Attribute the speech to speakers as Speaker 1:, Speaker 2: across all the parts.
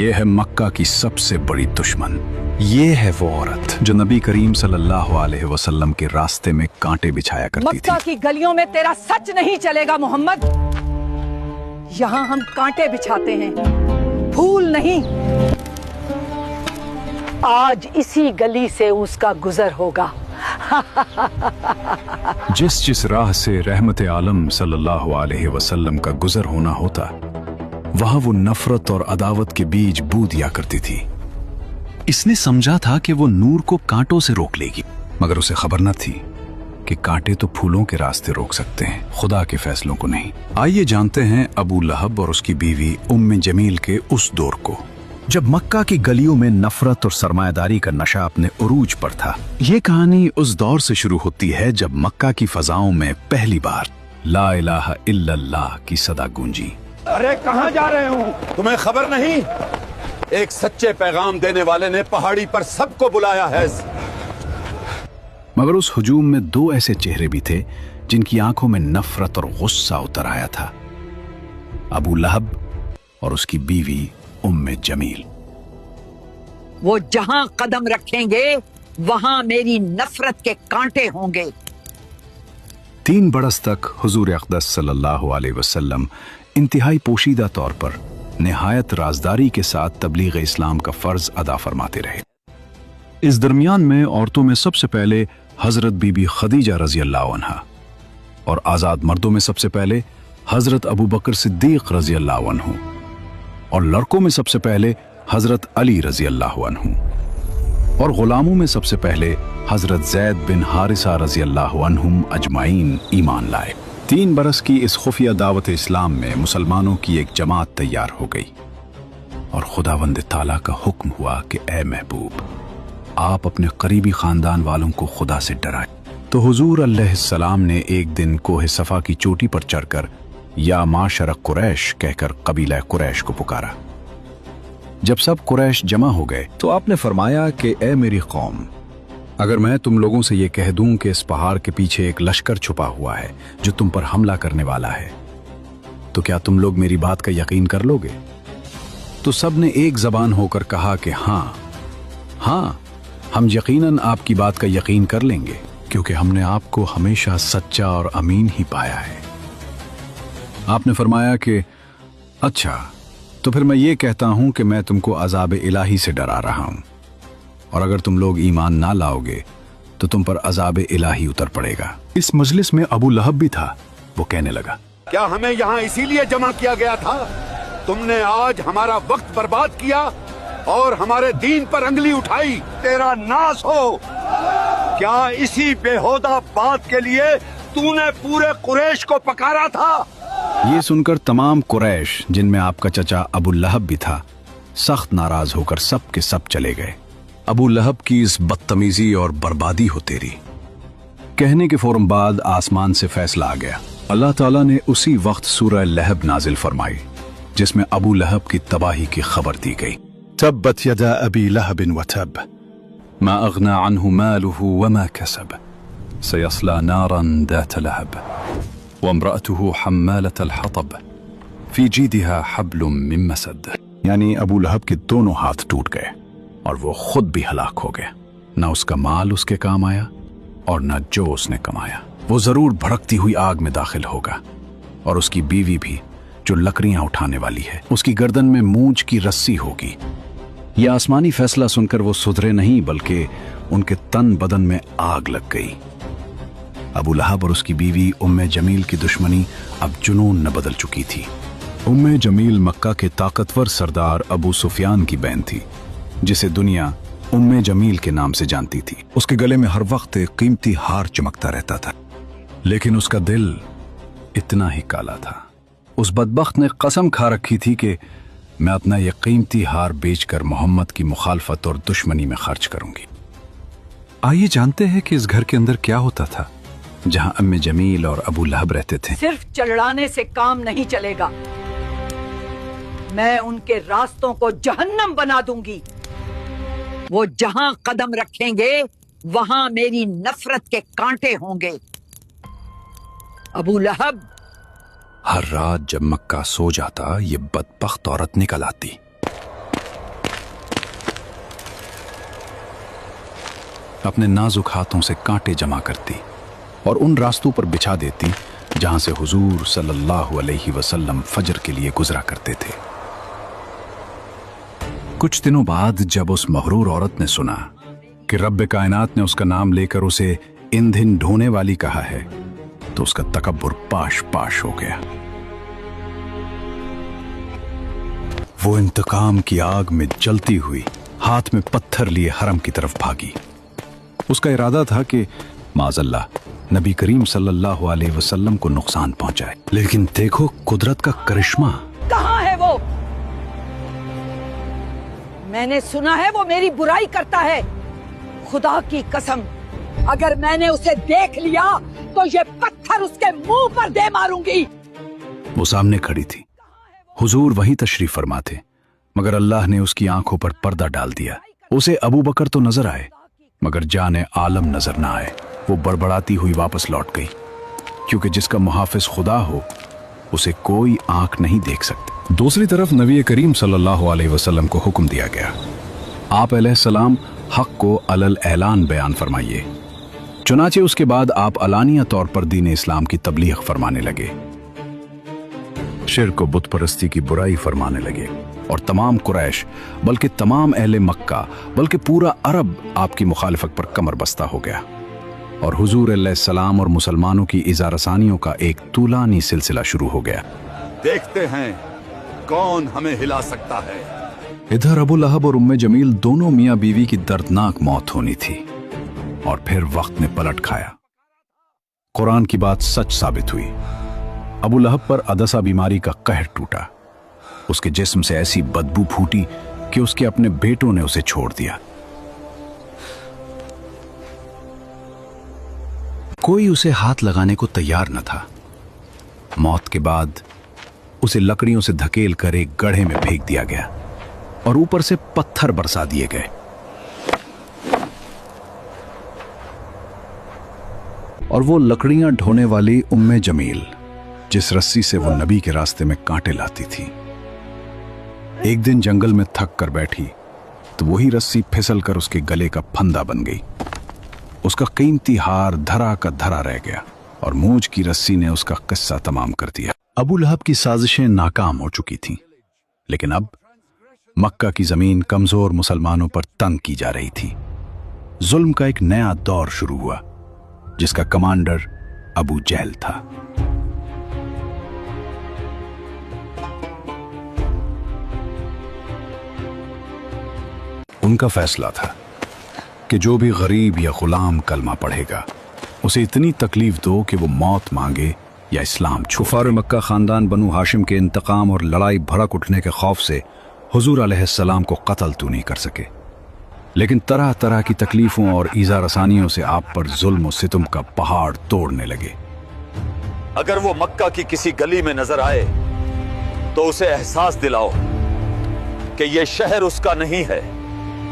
Speaker 1: یہ ہے مکہ کی سب سے بڑی دشمن. یہ ہے وہ عورت جو نبی کریم صلی اللہ علیہ وسلم کے راستے میں کانٹے بچھایا کرتی تھی.
Speaker 2: مکہ کی گلیوں میں تیرا سچ نہیں چلے گا محمد. یہاں ہم کانٹے بچھاتے ہیں، پھول نہیں. آج اسی گلی سے اس کا گزر ہوگا.
Speaker 1: جس راہ سے رحمت عالم صلی اللہ علیہ وسلم کا گزر ہونا ہوتا، وہاں وہ نفرت اور عداوت کے بیج بو دیا کرتی تھی. اس نے سمجھا تھا کہ وہ نور کو کانٹوں سے روک لے گی، مگر اسے خبر نہ تھی کہ کانٹے تو پھولوں کے راستے روک سکتے ہیں، خدا کے فیصلوں کو نہیں. آئیے جانتے ہیں ابو لہب اور اس کی بیوی ام جمیل کے اس دور کو جب مکہ کی گلیوں میں نفرت اور سرمایہ داری کا نشہ اپنے عروج پر تھا. یہ کہانی اس دور سے شروع ہوتی ہے جب مکہ کی فضاؤں میں پہلی بار لا الہ الا اللہ کی صدا گونجی.
Speaker 3: ارے کہاں جا رہے ہوں؟ تمہیں خبر نہیں؟ ایک سچے پیغام دینے والے نے پہاڑی پر سب کو بلایا ہے.
Speaker 1: مگر اس ہجوم میں دو ایسے چہرے بھی تھے جن کی آنکھوں میں نفرت اور غصہ اتر آیا تھا: ابو لہب اور اس کی بیوی ام جمیل.
Speaker 2: وہ جہاں قدم رکھیں گے وہاں میری نفرت کے کانٹے ہوں گے.
Speaker 1: 3 برس تک حضور اقدس صلی اللہ علیہ وسلم انتہائی پوشیدہ طور پر نہایت رازداری کے ساتھ تبلیغ اسلام کا فرض ادا فرماتے رہے. اس درمیان میں عورتوں میں سب سے پہلے حضرت بی بی خدیجہ رضی اللہ عنہا، اور آزاد مردوں میں سب سے پہلے حضرت ابو بکر صدیق رضی اللہ عنہ، اور لڑکوں میں سب سے پہلے حضرت علی رضی اللہ عنہ، اور غلاموں میں سب سے پہلے حضرت زید بن حارثہ رضی اللہ عنہم اجمعین ایمان لائے. 3 برس کی اس خفیہ دعوت اسلام میں مسلمانوں کی ایک جماعت تیار ہو گئی، اور خداوند تعالیٰ کا حکم ہوا کہ اے محبوب، آپ اپنے قریبی خاندان والوں کو خدا سے ڈرائیں. تو حضور علیہ السلام نے ایک دن کوہ صفا کی چوٹی پر چڑھ کر یا معاشر قریش کہہ کر قبیلہ قریش کو پکارا. جب سب قریش جمع ہو گئے تو آپ نے فرمایا کہ اے میری قوم، اگر میں تم لوگوں سے یہ کہہ دوں کہ اس پہاڑ کے پیچھے ایک لشکر چھپا ہوا ہے جو تم پر حملہ کرنے والا ہے، تو کیا تم لوگ میری بات کا یقین کر لو گے؟ تو سب نے ایک زبان ہو کر کہا کہ ہاں ہاں، ہم یقیناً آپ کی بات کا یقین کر لیں گے، کیونکہ ہم نے آپ کو ہمیشہ سچا اور امین ہی پایا ہے. آپ نے فرمایا کہ اچھا، تو پھر میں یہ کہتا ہوں کہ میں تم کو عذاب الہی سے ڈرا رہا ہوں، اور اگر تم لوگ ایمان نہ لاؤ گے تو تم پر عذاب الہی اتر پڑے گا. اس مجلس میں ابو لہب بھی تھا. وہ کہنے لگا،
Speaker 3: کیا ہمیں یہاں اسی لیے جمع کیا گیا تھا؟ تم نے آج ہمارا وقت برباد کیا اور ہمارے دین پر انگلی اٹھائی. تیرا ناس ہو! کیا اسی بےہودہ بات کے لیے تو نے پورے قریش کو پکارا تھا؟
Speaker 1: یہ سن کر تمام قریش، جن میں آپ کا چچا ابو لہب بھی تھا، سخت ناراض ہو کر سب کے سب چلے گئے. ابو لہب کی اس بدتمیزی اور بربادی ہو تیری کہنے کے فوراً بعد آسمان سے فیصلہ آ گیا. اللہ تعالیٰ نے اسی وقت سورہ لہب نازل فرمائی، جس میں ابو لہب کی تباہی کی خبر دی گئی. تبت یدا ابی لہب وتب ما اغنى عنه ماله وما كسب سيصلى نارا ذات لهب وامرأته حمالة الحطب في جيدها حبل من مسد. یعنی ابو لہب کے دونوں ہاتھ ٹوٹ گئے اور وہ خود بھی ہلاک ہو گیا. نہ اس کا مال اس کے کام آیا اور نہ جو اس نے کمایا. وہ ضرور بھڑکتی ہوئی آگ میں داخل ہوگا، اور اس کی بیوی بھی جو لکڑیاں اٹھانے والی ہے، اس کی گردن میں مونچھ کی رسی ہوگی. یہ آسمانی فیصلہ سن کر وہ سدھرے نہیں، بلکہ ان کے تن بدن میں آگ لگ گئی. ابو لہب اور اس کی بیوی ام جمیل کی دشمنی اب جنون نہ بدل چکی تھی. ام جمیل مکہ کے طاقتور سردار ابو سفیان کی بہن تھی، جسے دنیا ام جمیل کے نام سے جانتی تھی. اس کے گلے میں ہر وقت ایک قیمتی ہار چمکتا رہتا تھا، لیکن اس کا دل اتنا ہی کالا تھا. اس بدبخت نے قسم کھا رکھی تھی کہ میں اپنا یہ قیمتی ہار بیچ کر محمد کی مخالفت اور دشمنی میں خرچ کروں گی. آئیے جانتے ہیں کہ اس گھر کے اندر کیا ہوتا تھا جہاں ام جمیل اور ابو لہب رہتے تھے.
Speaker 2: صرف چڑھانے سے کام نہیں چلے گا، میں ان کے راستوں کو جہنم بنا دوں گی. وہ جہاں قدم رکھیں گے وہاں میری نفرت کے کانٹے ہوں گے. ابو لہب
Speaker 1: ہر رات جب مکہ سو جاتا، یہ بدبخت عورت نکل آتی अपने नाजुक हाथों से कांटे जमा करती और उन रास्तों पर बिछा देती जहां से हुजूर सल्लल्लाहु अलैहि वसल्लम फजर के लिए गुजरा करते थे। कुछ दिनों बाद जब उस मगरूर औरत ने सुना कि रब्बे कायनात ने उसका नाम लेकर उसे ईंधन ढोने वाली कहा है, तो उसका तकब्बुर पाश पाश हो गया। वो इंतकाम की आग में जलती हुई हाथ में पत्थर लिए हरम की तरफ भागी। उसका इरादा था कि माज़अल्लाह नबी करीम सल्लल्लाहु अलैहि वसल्लम को नुकसान पहुंचाए, लेकिन देखो कुदरत का करिश्मा।
Speaker 2: कहाँ है वो? मैंने सुना है वो मेरी बुराई करता है। खुदा की कसम, अगर मैंने उसे देख लिया तो ये पत्थर उसके मुंह पर दे मारूंगी।
Speaker 1: वो सामने खड़ी थी, हुजूर वहीं तशरीफ फरमा थे, मगर अल्लाह ने उसकी आंखों पर पर्दा डाल दिया। उसे अबू बकर तो नजर आए, मगर जाने आलम नजर ना आए। वो बड़बड़ाती हुई वापस लौट गई, क्योंकि जिसका मुहाफिज खुदा हो उसे कोई आंख नहीं देख सकती। दूसरी तरफ नबी करीम सल्लल्लाहु अलैहि वसल्लम को हुक्म दिया गया, आप अलैहिस्सलाम हक को अलल ऐलान बयान फरमाइए। चुनाचे उसके बाद आप अलानिया तौर पर दीन इस्लाम की तबलीग फरमाने लगे, शिर्क व बुत परस्ती की बुराई फरमाने लगे, और तमाम कुरैश बल्कि तमाम अहले मक्का बल्कि पूरा अरब आपकी मुखालिफत पर कमर बस्ता हो गया, और हुजूर अलैहिस्सलाम और मुसलमानों की इज़ारसानियों का एक तूलानी सिलसिला शुरू हो गया।
Speaker 3: देखते हैं कौन हमें हिला सकता है।
Speaker 1: इधर अबू लहब और उम्मे जमील दोनों मियां बीवी की दर्दनाक मौत होनी थी, और फिर वक्त ने पलट खाया। कुरान की बात सच साबित हुई। अबू लहब पर अदसा बीमारी का कहर टूटा। उसके जिस्म से ऐसी बदबू फूटी कि उसके अपने बेटों ने उसे छोड़ दिया। कोई उसे हाथ लगाने को तैयार न था। मौत के बाद उसे लकड़ियों से धकेल कर एक गड्ढे में फेंक दिया गया और ऊपर से पत्थर बरसा दिए गए। और वो लकड़ियां ढोने वाली उम्मे जमील, जिस रस्सी से वो नबी के रास्ते में कांटे लाती थी, एक दिन जंगल में थक कर बैठी तो वही रस्सी फिसल कर उसके गले का फंदा बन गई। उसका कीमती हार धरा का धरा रह गया और मूंछ की रस्सी ने उसका किस्सा तमाम कर दिया। अबू लहब की साजिशें नाकाम हो चुकी थीं, लेकिन अब मक्का की जमीन कमजोर मुसलमानों पर तंग की जा रही थी। जुल्म का एक नया दौर शुरू हुआ, जिसका कमांडर अबू जहल था। उनका फैसला था कि जो भी गरीब या गुलाम कलमा पढ़ेगा उसे इतनी तकलीफ दो कि वो मौत मांगे या इस्लाम छोड़े। कुफार मक्का खानदान बनु हाशिम के इंतकाम और लड़ाई भड़क उठने के खौफ से हुजूर अलैहिस्सलाम को कत्ल तो नहीं कर सके, लेकिन तरह तरह की तकलीफों और ईज़ा रसानियों से आप पर जुल्म और सितम का पहाड़ तोड़ने लगे।
Speaker 4: अगर वो मक्का की किसी गली में नजर आए तो उसे एहसास दिलाओ कि ये शहर उसका नहीं है।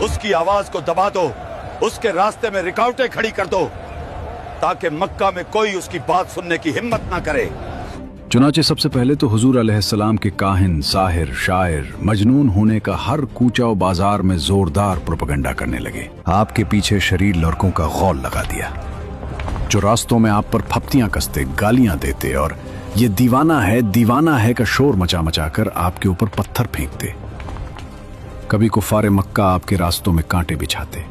Speaker 3: उसकी आवाज को दबा दो, उसके रास्ते में रुकावटें खड़ी कर दो, ताकि मक्का में कोई उसकी बात सुनने की हिम्मत ना करे।
Speaker 1: चुनाचे सबसे पहले तो हुजूर अलैहिस्सलाम के काहिन, साहिर, शायर, मजनून होने का हर कूचा और बाजार में जोरदार प्रोपेगेंडा करने लगे। आपके पीछे शरीर लड़कों का गौल लगा दिया, जो रास्तों में आप पर फप्तियां कसते, गालियां देते और ये दीवाना है का शोर मचा मचा कर आपके ऊपर पत्थर फेंकते। कभी कुफारे मक्का आपके रास्तों में कांटे बिछाते,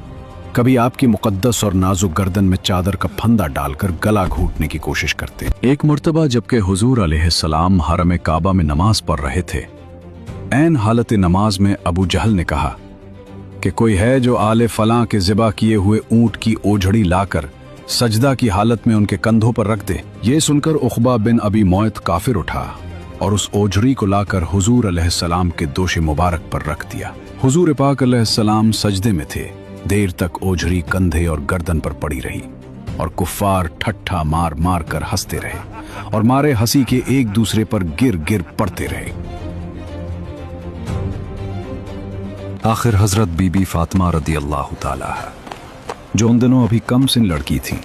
Speaker 1: कभी आपकी मुकद्दस और नाजुक गर्दन में चादर का फंदा डालकर गला घोंटने की कोशिश करते। एक मर्तबा जबकि हुजूर अलैहिस्सलाम हरम काबा में नमाज पढ़ रहे थे, ऐन हालत नमाज में अबू जहल ने कहा कि कोई है जो आले फलां के ज़िबा किए हुए ऊंट की ओझड़ी लाकर सजदा की हालत में उनके कंधों पर रख दे। ये सुनकर उक़बा बिन अबी मुअयत काफिर उठा और उस ओझड़ी को लाकर हुजूर अलैहिस्सलाम के दोशे मुबारक पर रख दिया। हुजूर पाक अलैहिस्सलाम सजदे में थे। देर तक ओझड़ी कंधे और गर्दन पर पड़ी रही और कुफ्फार ठट्ठा मार मार कर हंसते रहे और मारे हंसी के एक दूसरे पर गिर गिर पड़ते रहे। आखिर हजरत बीबी फातिमा रदियल्लाहु ताला, जो उन दिनों अभी कम सिन लड़की थी,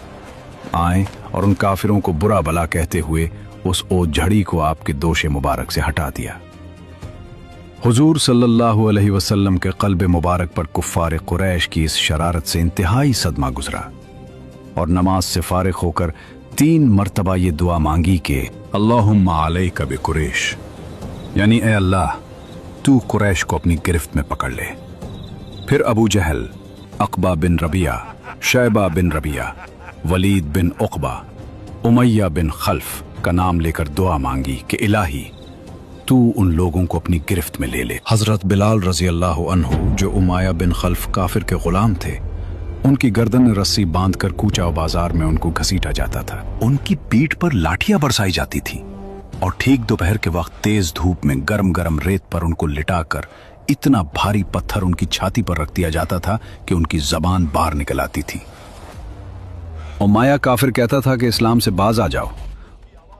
Speaker 1: आए और उन काफिरों को बुरा भला कहते हुए उस ओझड़ी को आपके दोशे मुबारक से हटा दिया। हुजूर सल्लल्लाहु अलैहि वसल्लम के क़ल्ब मुबारक पर कुफ़ार कुरैश की इस शरारत से इंतहाई सदमा गुजरा और नमाज से फारिग होकर 3 मरतबा ये दुआ मांगी कि अल्लाहुम्मा अलैका बिकुरैश, यानी ए अल्लाह तू कुरैश को अपनी गिरफ्त में पकड़ ले। फिर अबू जहल, अक़बा बिन रबिया, शैबा बिन रबिया, वलीद बिन उक़बा, उमैया बिन खल्फ का नाम लेकर दुआ मांगी कि इलाही तू उन लोगों को अपनी गिरफ्त में ले ले। हजरत बिलाल रजी अल्लाह अन्हु, जो उमैया बिन खल्फ काफिर के गुलाम थे, उनकी गर्दन में रस्सी बांधकर कूचा बाजार में उनको घसीटा जाता था। उनकी पीठ पर लाठियां बरसाई जाती थी और ठीक दोपहर के वक्त तेज धूप में गरम गरम रेत पर उनको लिटाकर इतना भारी पत्थर उनकी छाती पर रख दिया जाता था कि उनकी जबान बाहर निकल आती थी। उमैया काफिर कहता था कि इस्लाम से बाज आ जाओ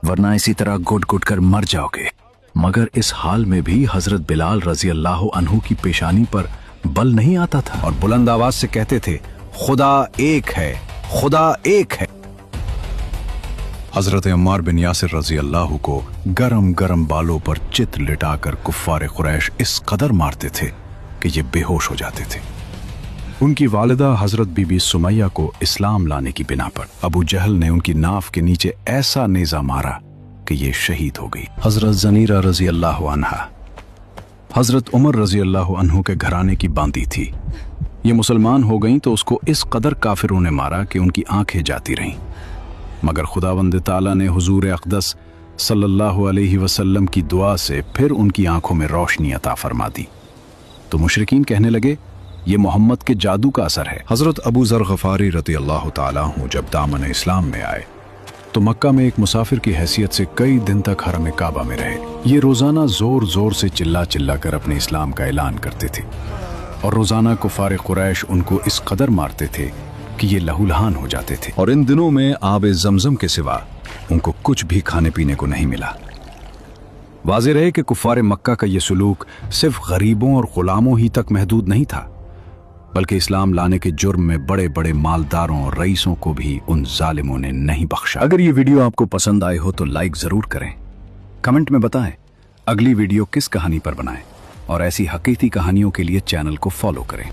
Speaker 1: वरना इसी तरह घुट घुट कर मर जाओगे। मगर इस हाल में भी हजरत बिलाल रजी अल्लाह अन्हु की पेशानी पर बल नहीं आता था और बुलंद आवाज से कहते थे, खुदा एक है, खुदा एक है। हजरत अम्मार बिन यासिर रजी अल्लाह को गरम गरम बालों पर चित लिटाकर कुफ्फार कुरैश इस कदर मारते थे कि ये बेहोश हो जाते थे। उनकी वालिदा हजरत बीबी सुमैया को इस्लाम लाने की बिना पर अबू जहल ने उनकी नाफ के नीचे ऐसा नेजा मारा कि ये शहीद हो गई। हजरत जनीरा रजी अल्लाह अन्हा हजरत उमर रजी अल्लाह अन्हु के घराने की बांदी थी। ये मुसलमान हो गईं तो उसको इस कदर काफिरों ने मारा कि उनकी आंखें जाती रहीं। मगर खुदावंद ताला ने हुजूर अक़दस सल्लल्लाहु अलैहि वसल्लम की दुआ से फिर उनकी आंखों में रोशनी अता फरमा दी। तो मुशरिकीन कहने लगे, ये मोहम्मद के जादू का असर है। हजरत अबू ज़र गफारी रज़ी अल्लाह ताला अन्हु जब दामन इस्लाम में आए तो मक्का में एक मुसाफिर की हैसियत से कई दिन तक हरम काबा में रहे। ये रोजाना जोर जोर से चिल्ला चिल्ला कर अपने इस्लाम का ऐलान करते थे और रोजाना कुफार कुरैश उनको इस कदर मारते थे कि ये लहूलहान हो जाते थे। और इन दिनों में आब जमजम के सिवा उनको कुछ भी खाने पीने को नहीं मिला। वाज़ेह रहे कि कुफार मक्का का ये सलूक सिर्फ गरीबों और गुलामों ही तक महदूद नहीं था, बल्कि इस्लाम लाने के जुर्म में बड़े बड़े मालदारों और रईसों को भी उन जालिमों ने नहीं बख्शा। अगर ये वीडियो आपको पसंद आए हो तो लाइक जरूर करें, कमेंट में बताएं अगली वीडियो किस कहानी पर बनाएं और ऐसी हकीकी कहानियों के लिए चैनल को फॉलो करें।